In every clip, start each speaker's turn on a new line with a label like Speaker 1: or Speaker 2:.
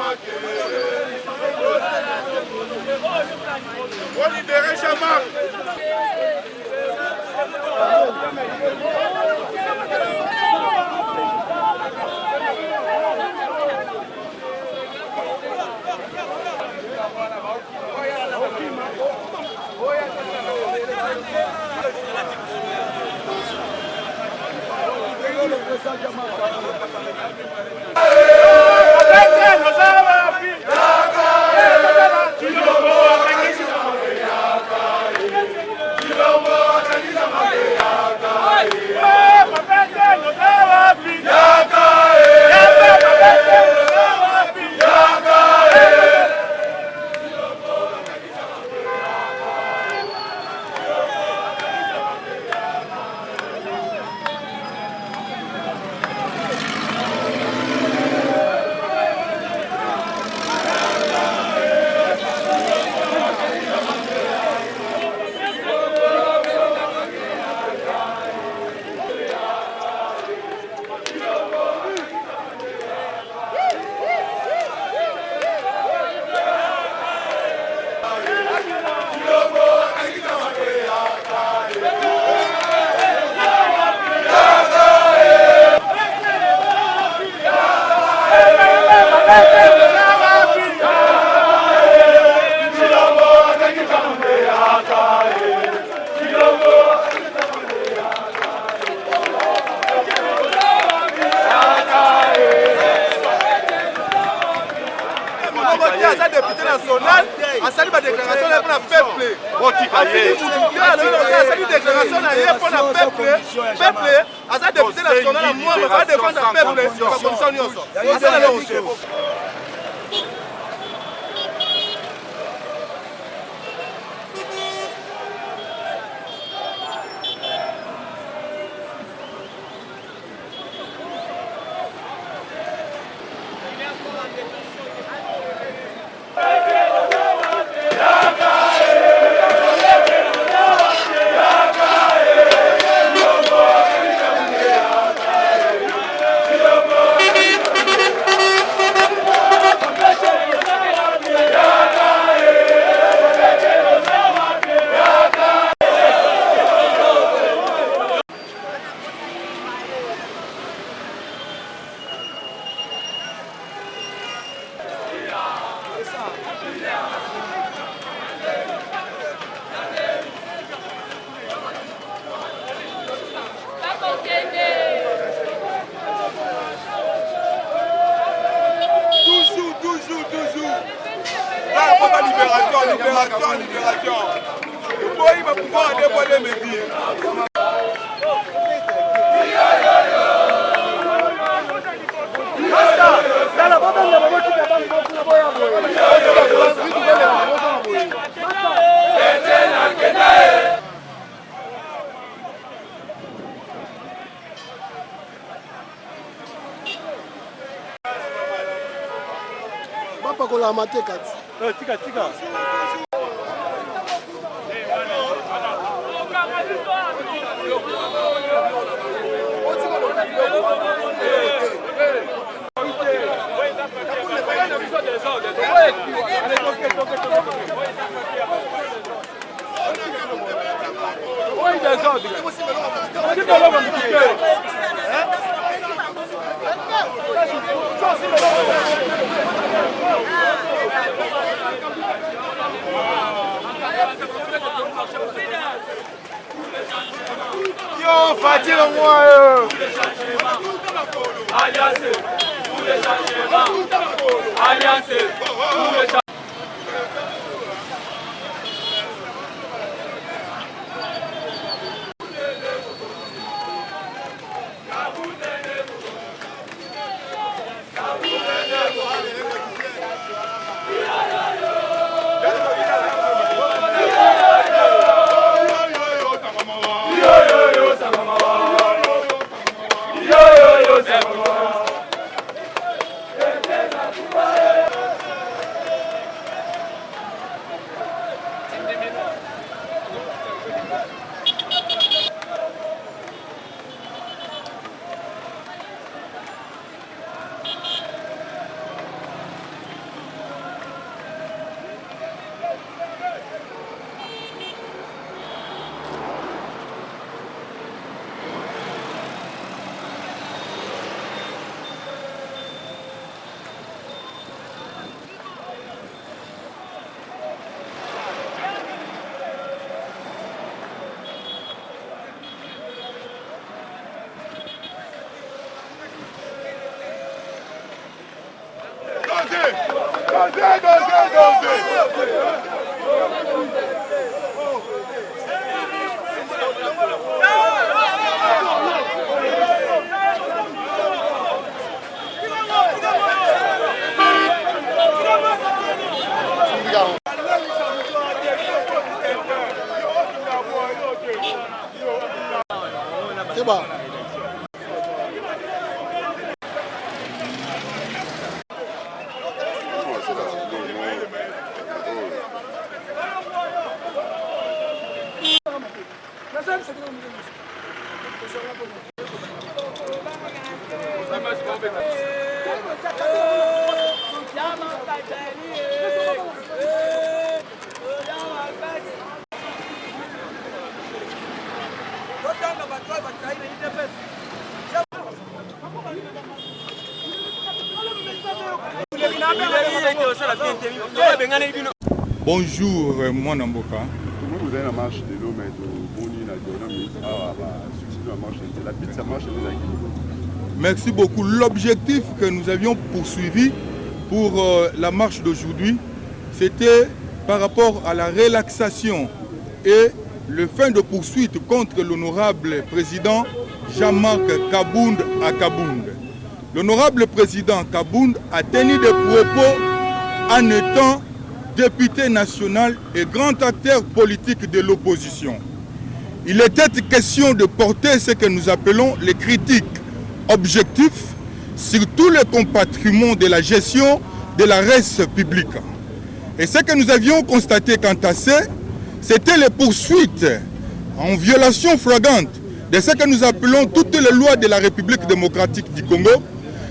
Speaker 1: On libérer Chamak. Député national, a sali ma déclaration pour le peuple. A sali déclaration pour le peuple. Peuple, a sali député national, moi, je vais défendre le peuple. Libération. Le boy va pouvoir dévoiler mes vies.
Speaker 2: Papa kola mate kati.
Speaker 3: Tika.
Speaker 1: Yo, Fatih, moi.
Speaker 4: Alliance pour les changements. Alliance pour les changements.
Speaker 2: C'est bon.
Speaker 3: Bonjour, moi Namboka.
Speaker 5: Vous avez la marche de l'eau, mais la marche
Speaker 3: Merci beaucoup. L'objectif que nous avions poursuivi pour la marche d'aujourd'hui, c'était par rapport à la relaxation et le fin de poursuite contre l'honorable président Jean-Marc Kabound à Kabound. L'honorable président Kabound a tenu des propos en étant député national et grand acteur politique de l'opposition. Il était question de porter ce que nous appelons les critiques objectifs sur tous les compartiments de la gestion de la res publique. Et ce que nous avions constaté quant à ça, c'était les poursuites en violation flagrante de ce que nous appelons toutes les lois de la République démocratique du Congo.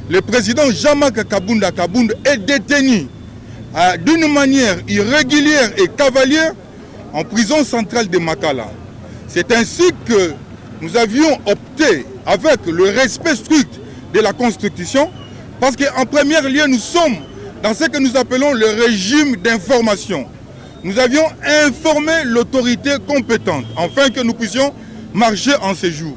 Speaker 3: Le président Jean-Marc Kabound à Kabound est détenu d'une manière irrégulière et cavalière en prison centrale de Makala. C'est ainsi que nous avions opté avec le respect strict de la Constitution, parce qu'en premier lieu, nous sommes dans ce que nous appelons le régime d'information. Nous avions informé l'autorité compétente, afin que nous puissions marcher en séjour.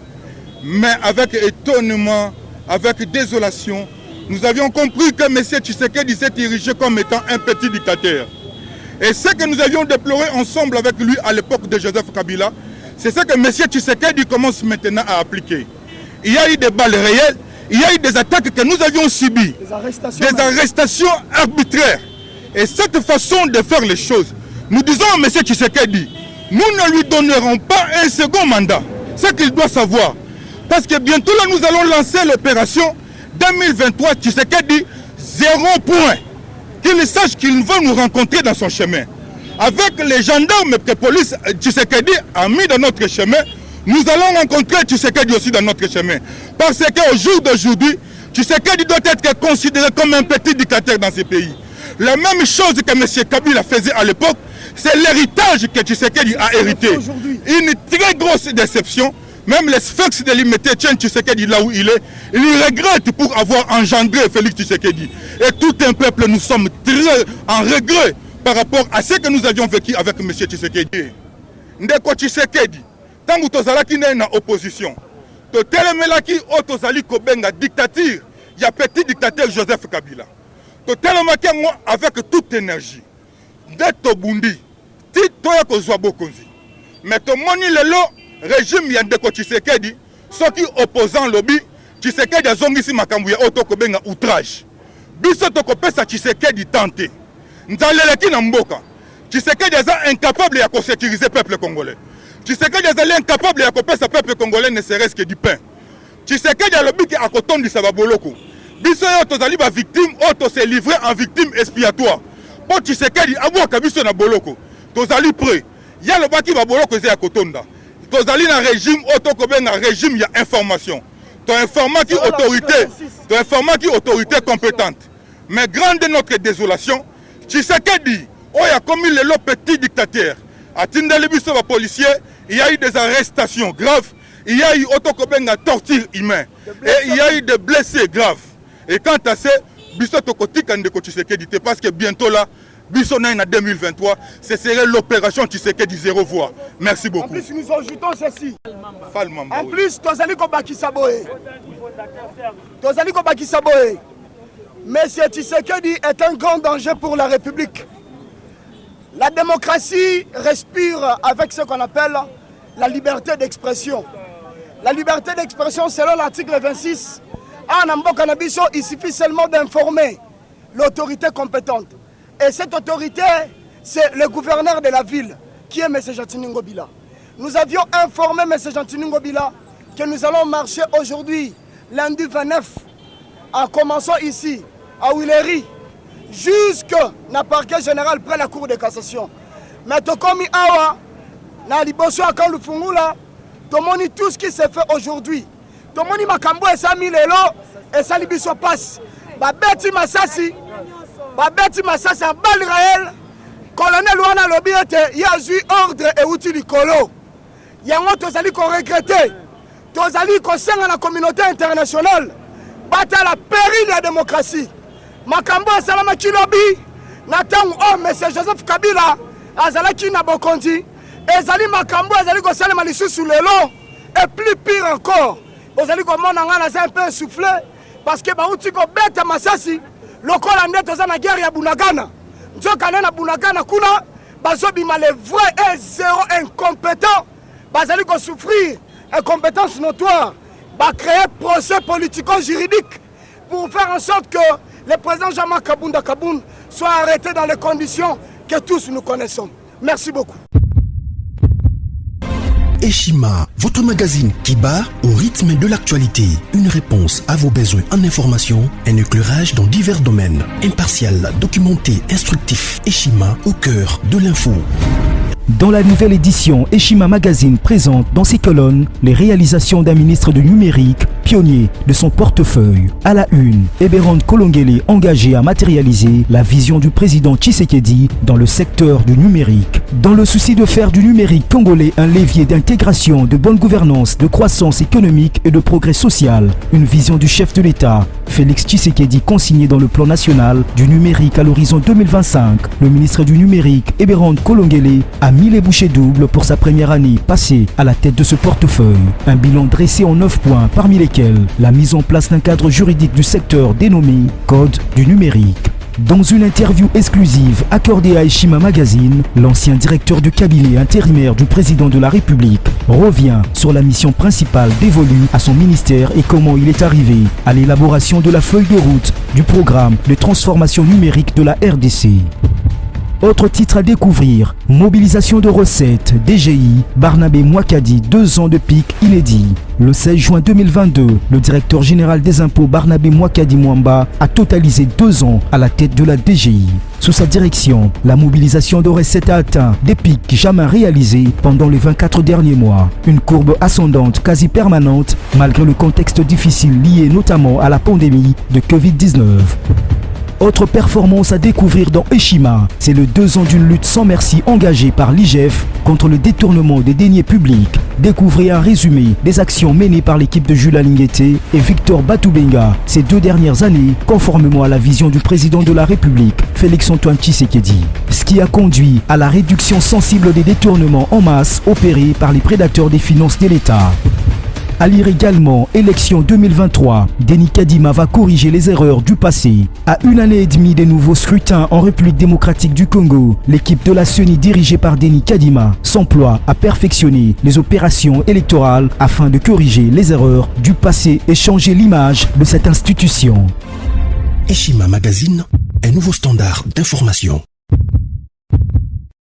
Speaker 3: Mais avec étonnement, avec désolation, nous avions compris que M. Tshisekedi s'est érigé comme étant un petit dictateur. Et ce que nous avions déploré ensemble avec lui à l'époque de Joseph Kabila, c'est ce que M. Tshisekedi commence maintenant à appliquer. Il y a eu des balles réelles, il y a eu des attaques que nous avions subies, des arrestations arbitraires. Et cette façon de faire les choses, nous disons à M. Tshisekedi, nous ne lui donnerons pas un second mandat. C'est qu'il doit savoir. Parce que bientôt là, nous allons lancer l'opération 2023, Tshisekedi, 0 point. Qu'il sache qu'il va nous rencontrer dans son chemin. Avec les gendarmes que la police Tshisekedi a mis dans notre chemin, nous allons rencontrer Tshisekedi aussi dans notre chemin. Parce qu'au jour d'aujourd'hui, Tshisekedi doit être considéré comme un petit dictateur dans ce pays. La même chose que M. Kabila faisait à l'époque, c'est l'héritage que Tshisekedi a hérité. Une très grosse déception. Même les sphinx de l'imité tiennent Tshisekedi là où il est. Il regrette pour avoir engendré Félix Tshisekedi. Et tout un peuple, nous sommes très en regret par rapport à ce que nous avions vécu avec M. Tshisekedi. Ndeko Tshisekedi, tant que tozalaki na opposition, totelemelaki o tozali kobenga dictature, il y a petit dictateur Joseph Kabila. Totelemaki avec toute énergie. Dès Tobundi, Titoya kozwa bokonzi. Mais tomoni lelo régime ya Ndeko Tshisekedi, soki opposant lobby, Tshisekedi azongisi makambo ya otokobenga outrage. Biso tokopesa Tshisekedi tante. Nzaleleki na mboka. Tshisekedi aza incapable ya sécuriser le peuple congolais. Tshisekedi azali incapable ya kopesa peuple congolais ne serait-ce que du pain. Tshisekedi alobi ki akotondisa baboloko. Biso yo tozali ba victime, oto se livré en victime expiatoire. Po Tshisekedi abwaka biso na boloko. Tozali prêt. Ya lobaki baboloko eza ya kotonda. Tozali na régime otokobenga régime ya information. Ton informant qui autorité compétente. Mais grande notre désolation, Tshisekedi, il a commis le petit dictateur. À Tindalibiso, les policiers, il y a eu des arrestations graves, il y a eu otokobenga torture humaine, et il y a eu des blessés graves. Et quant à ça, Biso Tokotika Ndeko Tshisekedi, parce que bientôt là, Biso en 2023, ce serait l'opération Tshisekedi 0 voix. Merci beaucoup.
Speaker 2: En plus, nous ajoutons ceci.
Speaker 3: Falmamba,
Speaker 2: en plus, Tozali Kobaki Saboé. Tozali Kobaki Saboé. M. Tshisekedi est un grand danger pour la République. La démocratie respire avec ce qu'on appelle la liberté d'expression. La liberté d'expression, selon l'article 26, en Ambo-Cannabis, il suffit seulement d'informer l'autorité compétente. Et cette autorité, c'est le gouverneur de la ville, qui est M. Jantini Ngobila. Nous avions informé M. Jantini Ngobila que nous allons marcher aujourd'hui, lundi 29, en commençant ici, à Willery, jusqu'à la parquet général près la cour de cassation. Mais comme awa, na liboso akan lufungula, tomoni tout ce qui s'est fait aujourd'hui. Tomoni makambo et ça milelo et ça libiso passe. Babeti Masasi en bal réel. Colonel Wana Lobiete, il a eu ordre et outil du colo. Yango tozali ko regretter. Tozali ko senga la communauté internationale. Bata la péril de la démocratie. Makambo et salama kilobi. Natang oh monsieur Joseph Kabila azalaki na bokondi. Ezali makambo ezali ko salama lisusu lelo et plus pire encore. Ozali ko mona ngana un peu essoufflé parce que ba outi ko beta Masasi lokola ndeto za na guerre ya Bunagana. Nzokana na Bunagana kuna bazobima les vrais et zéro incompétents. Bazali ko souffrir incompétence notoire. Ba créer procès politico-juridique pour faire en sorte que le président Jean-Marc Kabunda Kaboun soit arrêté dans les conditions que tous nous connaissons. Merci beaucoup.
Speaker 6: Eshima, votre magazine qui bat au rythme de l'actualité. Une réponse à vos besoins en information, un éclairage dans divers domaines. Impartial, documenté, instructif. Eshima au cœur de l'info.
Speaker 7: Dans la nouvelle édition, Eshima Magazine présente dans ses colonnes les réalisations d'un ministre du numérique, pionnier de son portefeuille. À la une, Eberhard Kolongele engagé à matérialiser la vision du président Tshisekedi dans le secteur du numérique. Dans le souci de faire du numérique congolais un levier d'intégration, de bonne gouvernance, de croissance économique et de progrès social, une vision du chef de l'État, Félix Tshisekedi consignée dans le plan national du numérique à l'horizon 2025. Le ministre du numérique, Eberhard Kolongele, a mis les bouchées doubles pour sa première année passée à la tête de ce portefeuille. Un bilan dressé en 9 points, parmi lesquels la mise en place d'un cadre juridique du secteur dénommé Code du numérique. Dans une interview exclusive accordée à Eshima Magazine, l'ancien directeur du cabinet intérimaire du président de la République revient sur la mission principale dévolue à son ministère et comment il est arrivé à l'élaboration de la feuille de route du programme de transformation numérique de la RDC. Autre titre à découvrir, mobilisation de recettes, DGI, Barnabé Mouakadi, 2 ans de pic inédit. Le 16 juin 2022, le directeur général des impôts Barnabé Mouakadi Mwamba a totalisé 2 ans à la tête de la DGI. Sous sa direction, la mobilisation de recettes a atteint des pics jamais réalisés pendant les 24 derniers mois. Une courbe ascendante quasi permanente malgré le contexte difficile lié notamment à la pandémie de Covid-19. Autre performance à découvrir dans Eshima, c'est le 2 ans d'une lutte sans merci engagée par l'IGF contre le détournement des deniers publics. Découvrez un résumé des actions menées par l'équipe de Jules Alinguete et Victor Batoubenga ces 2 dernières années, conformément à la vision du président de la République, Félix-Antoine Tshisekedi. Ce qui a conduit à la réduction sensible des détournements en masse opérés par les prédateurs des finances de l'État. À lire également, élection 2023, Denis Kadima va corriger les erreurs du passé. À 1 année et demie des nouveaux scrutins en République démocratique du Congo, l'équipe de la CENI dirigée par Denis Kadima s'emploie à perfectionner les opérations électorales afin de corriger les erreurs du passé et changer l'image de cette institution.
Speaker 6: Eshima Magazine, un nouveau standard d'information.